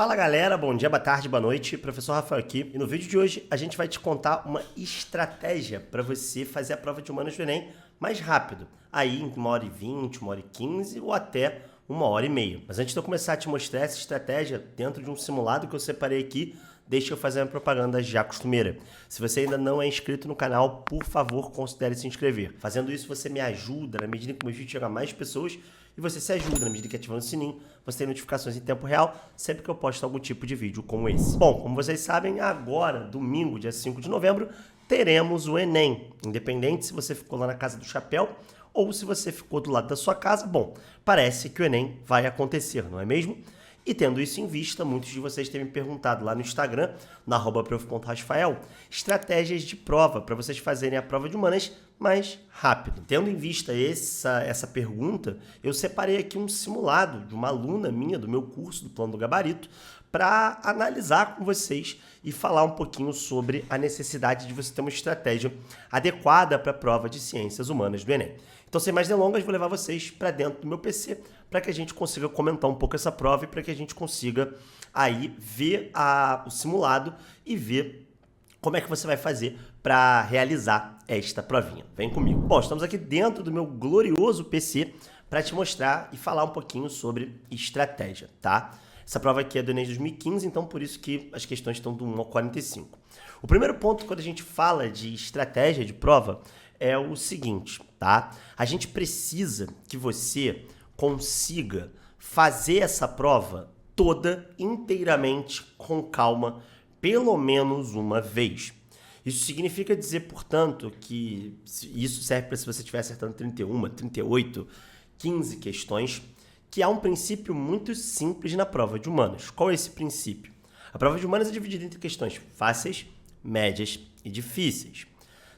Fala galera, bom dia, boa tarde, boa noite, professor Rafael aqui. E no vídeo de hoje a gente vai te contar uma estratégia para você fazer a prova de humanas do Enem mais rápido. Aí em 1h20, 1h15 ou até 1h30. Mas antes de eu começar a te mostrar essa estratégia dentro de um simulado que eu separei aqui, deixa eu fazer uma propaganda já costumeira. Se você ainda não é inscrito no canal, por favor, considere se inscrever. Fazendo isso, você me ajuda na medida que o meu vídeo chega a mais pessoas e você se ajuda na medida que ativando o sininho, você tem notificações em tempo real sempre que eu posto algum tipo de vídeo como esse. Bom, como vocês sabem, agora, domingo, dia 5 de novembro, teremos o Enem. Independente se você ficou lá na Casa do Chapéu ou se você ficou do lado da sua casa, bom, parece que o Enem vai acontecer, não é mesmo? E tendo isso em vista, muitos de vocês têm me perguntado lá no Instagram, na @prof.rasfael, estratégias de prova para vocês fazerem a prova de humanas mais rápido. Tendo em vista essa pergunta, eu separei aqui um simulado de uma aluna minha do meu curso, do Plano do Gabarito, para analisar com vocês e falar um pouquinho sobre a necessidade de você ter uma estratégia adequada para a prova de ciências humanas do Enem. Então, sem mais delongas, vou levar vocês para dentro do meu PC para que a gente consiga comentar um pouco essa prova e para que a gente consiga aí ver o simulado e ver como é que você vai fazer para realizar esta provinha. Vem comigo. Bom, estamos aqui dentro do meu glorioso PC para te mostrar e falar um pouquinho sobre estratégia, tá? Essa prova aqui é do Enem 2015, então por isso que as questões estão do 1 ao 45. O primeiro ponto, quando a gente fala de estratégia de prova, é o seguinte, tá? A gente precisa que você consiga fazer essa prova toda inteiramente com calma, pelo menos uma vez. Isso significa dizer, portanto, que isso serve para se você estiver acertando 31, 38, 15 questões, que há um princípio muito simples na prova de humanas. Qual é esse princípio? A prova de humanas é dividida entre questões fáceis, médias e difíceis.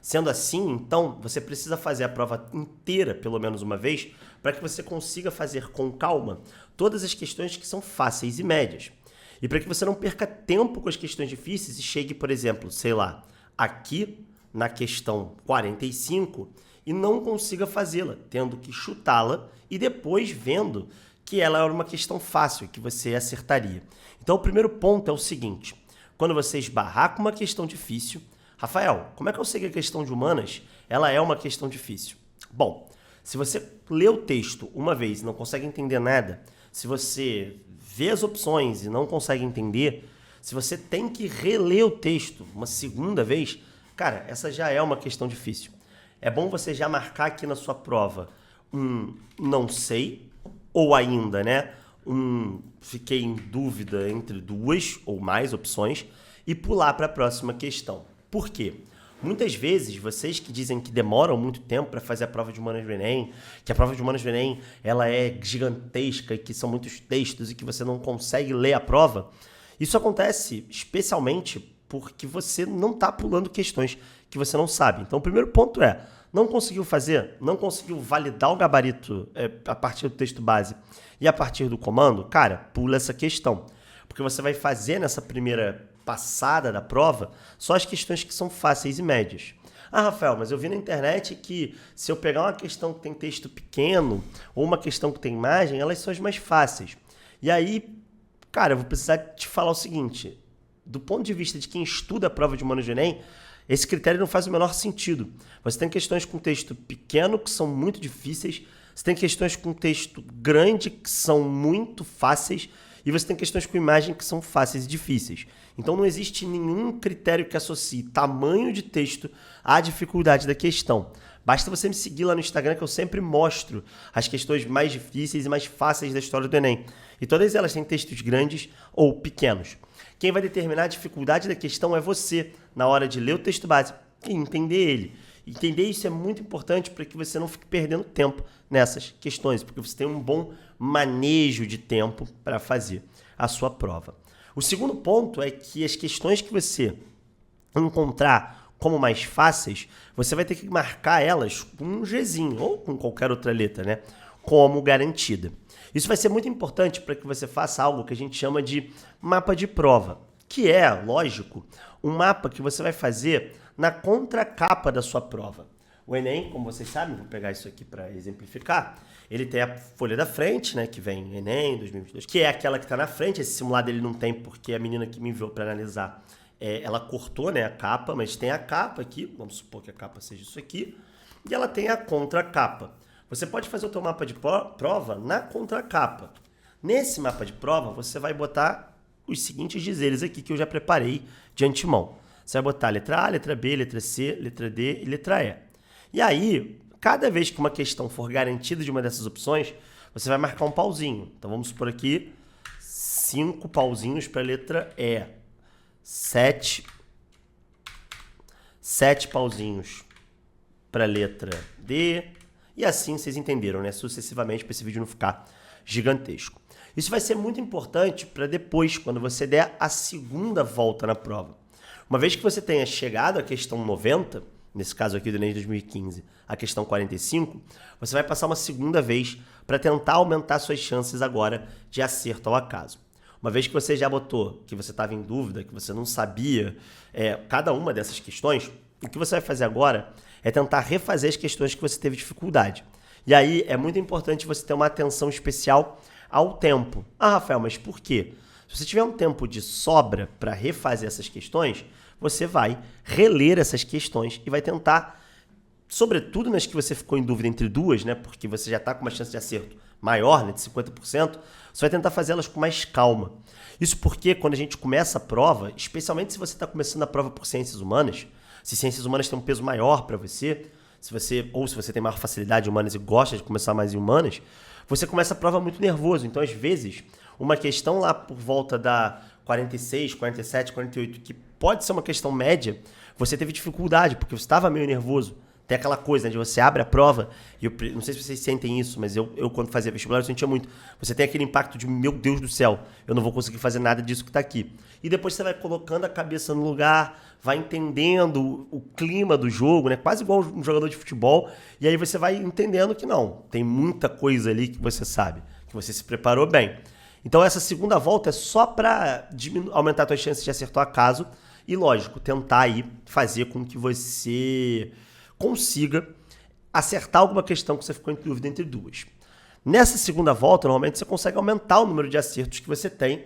Sendo assim, então, você precisa fazer a prova inteira, pelo menos uma vez, para que você consiga fazer com calma todas as questões que são fáceis e médias. E para que você não perca tempo com as questões difíceis e chegue, por exemplo, sei lá, aqui na questão 45 e não consiga fazê-la, tendo que chutá-la e depois vendo que ela era uma questão fácil, que você acertaria. Então, o primeiro ponto é o seguinte: quando você esbarrar com uma questão difícil, Rafael, como é que eu sei que a questão de humanas ela é uma questão difícil? Bom, se você lê o texto uma vez e não consegue entender nada, se você vê as opções e não consegue entender, se você tem que reler o texto uma segunda vez, cara, essa já é uma questão difícil. É bom você já marcar aqui na sua prova um não sei, ou ainda, né, fiquei em dúvida entre duas ou mais opções e pular para a próxima questão. Por quê? Muitas vezes, vocês que dizem que demoram muito tempo para fazer a prova de humanas do Enem, que a prova de humanas do Enem ela é gigantesca e que são muitos textos e que você não consegue ler a prova, isso acontece especialmente porque você não está pulando questões que você não sabe. Então, o primeiro ponto é, não conseguiu fazer, não conseguiu validar o gabarito a partir do texto base e a partir do comando, cara, pula essa questão. Porque você vai fazer nessa primeira passada da prova só as questões que são fáceis e médias. Ah, Rafael, mas eu vi na internet que se eu pegar uma questão que tem texto pequeno ou uma questão que tem imagem, elas são as mais fáceis. E aí, cara, eu vou precisar te falar o seguinte: do ponto de vista de quem estuda a prova de humanas do Enem, esse critério não faz o menor sentido. Você tem questões com texto pequeno que são muito difíceis, você tem questões com texto grande que são muito fáceis e você tem questões com imagem que são fáceis e difíceis. Então não existe nenhum critério que associe tamanho de texto à dificuldade da questão. Basta você me seguir lá no Instagram que eu sempre mostro as questões mais difíceis e mais fáceis da história do Enem. E todas elas têm textos grandes ou pequenos. Quem vai determinar a dificuldade da questão é você, na hora de ler o texto base e entender ele. Entender isso é muito importante para que você não fique perdendo tempo nessas questões, porque você tem um bom manejo de tempo para fazer a sua prova. O segundo ponto é que as questões que você encontrar como mais fáceis, você vai ter que marcar elas com um Gzinho ou com qualquer outra letra, né? Como garantida. Isso vai ser muito importante para que você faça algo que a gente chama de mapa de prova, que é, lógico, um mapa que você vai fazer na contracapa da sua prova. O Enem, como vocês sabem, vou pegar isso aqui para exemplificar, ele tem a folha da frente, né, que vem Enem 2022, que é aquela que está na frente. Esse simulado ele não tem porque a menina que me enviou para analisar, ela cortou, né, a capa, mas tem a capa aqui, vamos supor que a capa seja isso aqui, e ela tem a contracapa. Você pode fazer o teu mapa de prova na contracapa. Nesse mapa de prova, você vai botar os seguintes dizeres aqui que eu já preparei de antemão. Você vai botar letra A, letra B, letra C, letra D e letra E. E aí, cada vez que uma questão for garantida de uma dessas opções, você vai marcar um pauzinho. Então vamos supor aqui 5 pauzinhos para a letra E, 7 pauzinhos para a letra D, e assim vocês entenderam, né? Sucessivamente, para esse vídeo não ficar gigantesco. Isso vai ser muito importante para depois, quando você der a segunda volta na prova. Uma vez que você tenha chegado à questão 90, nesse caso aqui do Enem de 2015, a questão 45, você vai passar uma segunda vez para tentar aumentar suas chances agora de acerto ao acaso. Uma vez que você já botou, que você estava em dúvida, que você não sabia cada uma dessas questões, o que você vai fazer agora é tentar refazer as questões que você teve dificuldade. E aí é muito importante você ter uma atenção especial ao tempo. Ah, Rafael, mas por quê? Se você tiver um tempo de sobra para refazer essas questões, você vai reler essas questões e vai tentar, sobretudo nas que você ficou em dúvida entre duas, né, porque você já está com uma chance de acerto maior, né, de 50%, você vai tentar fazê-las com mais calma. Isso porque quando a gente começa a prova, especialmente se você está começando a prova por ciências humanas, se ciências humanas têm um peso maior para você, se você tem maior facilidade em humanas e gosta de começar mais em humanas, você começa a prova muito nervoso. Então, às vezes, uma questão lá por volta da 46, 47, 48, que pode ser uma questão média, você teve dificuldade, porque você estava meio nervoso. Tem aquela coisa, né, de você abre a prova, e eu não sei se vocês sentem isso, mas eu quando fazia vestibular eu sentia muito. Você tem aquele impacto de, meu Deus do céu, eu não vou conseguir fazer nada disso que está aqui. E depois você vai colocando a cabeça no lugar, vai entendendo o clima do jogo, né? Quase igual um jogador de futebol, e aí você vai entendendo que não, tem muita coisa ali que você sabe, que você se preparou bem. Então essa segunda volta é só para aumentar as suas chances de acertar acaso e, lógico, tentar aí fazer com que você consiga acertar alguma questão que você ficou em dúvida entre duas. Nessa segunda volta, normalmente você consegue aumentar o número de acertos que você tem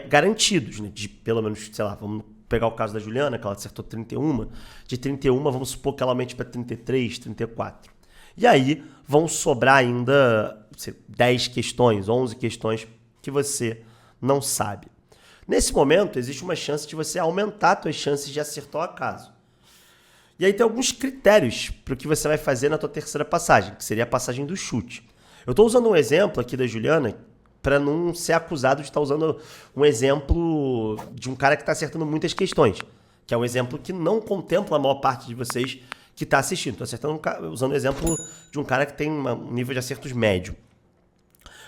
garantidos, né? De pelo menos, sei lá, vamos pegar o caso da Juliana, que ela acertou 31, de 31 vamos supor que ela aumente para 33, 34. E aí vão sobrar ainda 10 questões, 11 questões que você não sabe. Nesse momento, existe uma chance de você aumentar as suas chances de acertar o acaso. E aí tem alguns critérios para o que você vai fazer na tua terceira passagem, que seria a passagem do chute. Eu estou usando um exemplo aqui da Juliana para não ser acusado de estar usando um exemplo de um cara que está acertando muitas questões, que é um exemplo que não contempla a maior parte de vocês que está assistindo. Estou usando o exemplo de um cara que tem um nível de acertos médio.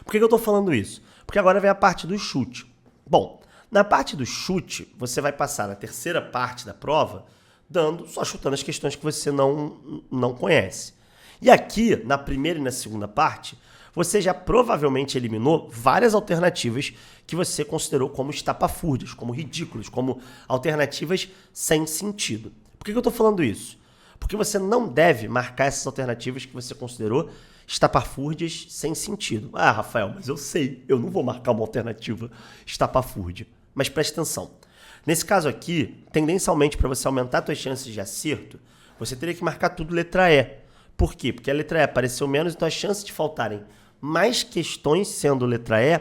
Por que eu estou falando isso? Porque agora vem a parte do chute. Bom, na parte do chute, você vai passar na terceira parte da prova só chutando as questões que você não conhece. E aqui, na primeira e na segunda parte, você já provavelmente eliminou várias alternativas que você considerou como estapafúrdias, como ridículas, como alternativas sem sentido. Por que eu estou falando isso? Porque você não deve marcar essas alternativas que você considerou estapafúrdias sem sentido. Ah, Rafael, mas eu sei, eu não vou marcar uma alternativa estapafúrdia. Mas preste atenção. Nesse caso aqui, tendencialmente, para você aumentar as suas chances de acerto, você teria que marcar tudo letra E. Por quê? Porque a letra E apareceu menos, então a chance de faltarem mais questões sendo letra E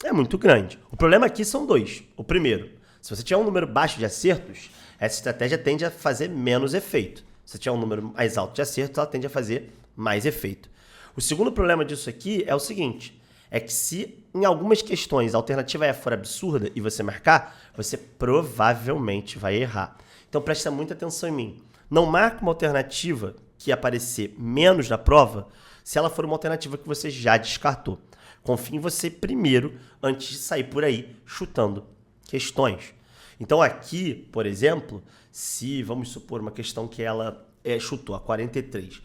é muito grande. O problema aqui são dois. O primeiro, se você tiver um número baixo de acertos, essa estratégia tende a fazer menos efeito. Se você tiver um número mais alto de acertos, ela tende a fazer mais efeito. O segundo problema disso aqui é o seguinte, é que se em algumas questões a alternativa E for absurda e você marcar, você provavelmente vai errar. Então presta muita atenção em mim. Não marque uma alternativa que aparecer menos na prova se ela for uma alternativa que você já descartou. Confie em você primeiro antes de sair por aí chutando questões. Então aqui, por exemplo, se vamos supor uma questão que ela chutou a 43,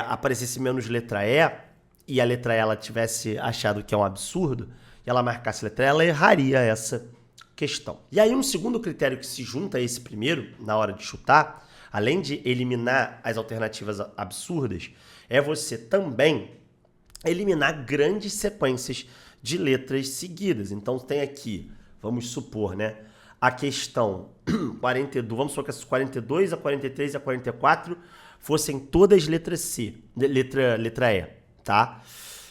aparecesse menos letra E a letra E ela tivesse achado que é um absurdo e ela marcasse a letra E, ela erraria essa questão. E aí um segundo critério que se junta a esse primeiro, na hora de chutar, além de eliminar as alternativas absurdas, é você também eliminar grandes sequências de letras seguidas. Então tem aqui, vamos supor, né, a questão 42, vamos supor que as 42, a 43 e a 44 fossem todas letra C, letra E, tá?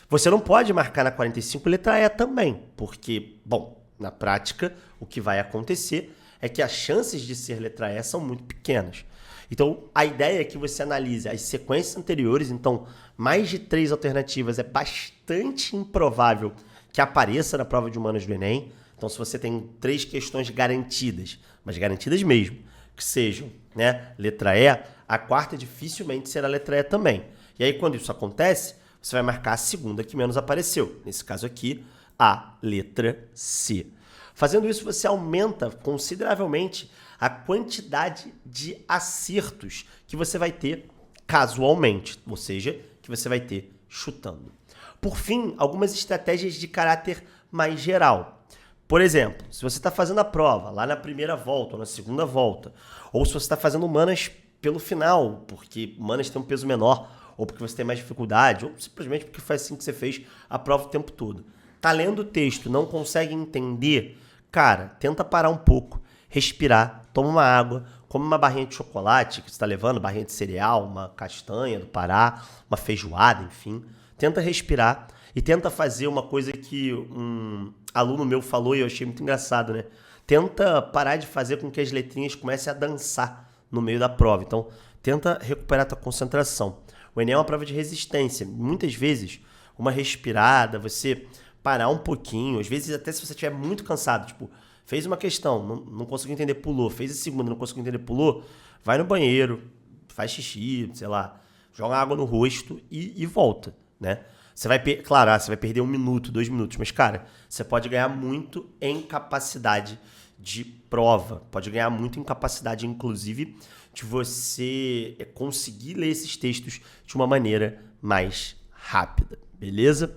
Você não pode marcar na 45 letra E também, porque, bom, na prática, o que vai acontecer é que as chances de ser letra E são muito pequenas. Então, a ideia é que você analise as sequências anteriores. Então, mais de 3 alternativas é bastante improvável que apareça na prova de humanas do Enem. Então, se você tem 3 questões garantidas, mas garantidas mesmo, que sejam, né, letra E, a quarta dificilmente será letra E também. E aí, quando isso acontece, você vai marcar a segunda que menos apareceu. Nesse caso aqui, a letra C. Fazendo isso, você aumenta consideravelmente a quantidade de acertos que você vai ter casualmente, ou seja, que você vai ter chutando. Por fim, algumas estratégias de caráter mais geral. Por exemplo, se você está fazendo a prova lá na primeira volta ou na segunda volta, ou se você está fazendo humanas pelo final, porque humanas tem um peso menor, ou porque você tem mais dificuldade, ou simplesmente porque foi assim que você fez a prova o tempo todo. Tá lendo o texto, não consegue entender? Cara, tenta parar um pouco, respirar, toma uma água, come uma barrinha de chocolate que você está levando, barrinha de cereal, uma castanha do Pará, uma feijoada, enfim. Tenta respirar e tenta fazer uma coisa que um aluno meu falou e eu achei muito engraçado, né? Tenta parar de fazer com que as letrinhas comecem a dançar no meio da prova. Então, tenta recuperar a tua concentração. O Enem é uma prova de resistência. Muitas vezes, uma respirada, você parar um pouquinho, às vezes até se você estiver muito cansado, tipo, fez uma questão, não conseguiu entender, pulou, fez a segunda, não conseguiu entender, pulou, vai no banheiro, faz xixi, sei lá, joga água no rosto e volta, né? Você vai, claro, você vai perder 1 minuto, 2 minutos, mas, cara, você pode ganhar muito em capacidade de prova, pode ganhar muito em capacidade, inclusive, de você conseguir ler esses textos de uma maneira mais rápida, beleza?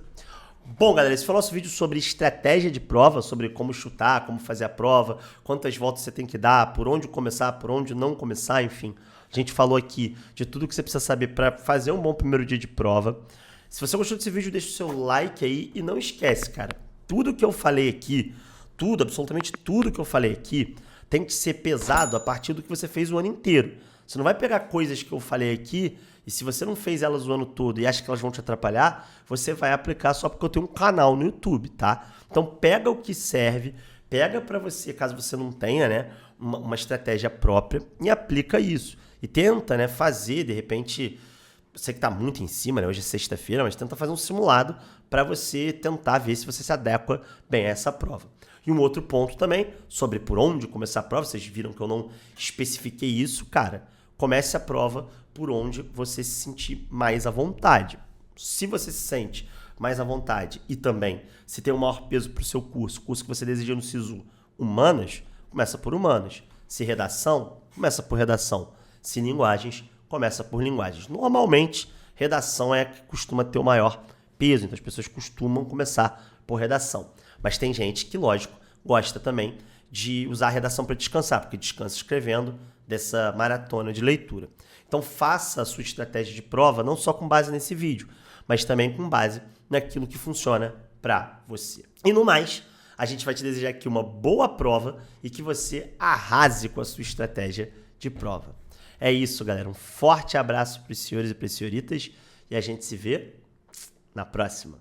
Bom, galera, esse foi o nosso vídeo sobre estratégia de prova, sobre como chutar, como fazer a prova, quantas voltas você tem que dar, por onde começar, por onde não começar, enfim. A gente falou aqui de tudo que você precisa saber para fazer um bom primeiro dia de prova. Se você gostou desse vídeo, deixa o seu like aí e não esquece, cara, tudo que eu falei aqui, tudo, absolutamente tudo que eu falei aqui, tem que ser pesado a partir do que você fez o ano inteiro. Você não vai pegar coisas que eu falei aqui e se você não fez elas o ano todo e acha que elas vão te atrapalhar, você vai aplicar só porque eu tenho um canal no YouTube, tá? Então pega o que serve, pega para você, caso você não tenha, né, uma estratégia própria e aplica isso. E tenta, né, fazer, de repente, você que tá muito em cima, né, hoje é sexta-feira, mas tenta fazer um simulado para você tentar ver se você se adequa bem a essa prova. E um outro ponto também, sobre por onde começar a prova, vocês viram que eu não especifiquei isso, cara, comece a prova por onde você se sentir mais à vontade. Se você se sente mais à vontade e também se tem o maior peso para o seu curso que você deseja no SISU, humanas, começa por humanas. Se redação, começa por redação. Se linguagens, começa por linguagens. Normalmente, redação é a que costuma ter o maior peso, então as pessoas costumam começar por redação. Mas tem gente que, lógico, gosta também de usar a redação para descansar, porque descansa escrevendo dessa maratona de leitura. Então faça a sua estratégia de prova não só com base nesse vídeo, mas também com base naquilo que funciona para você. E no mais, a gente vai te desejar aqui uma boa prova e que você arrase com a sua estratégia de prova. É isso, galera. Um forte abraço para os senhores e para as senhoritas e a gente se vê na próxima.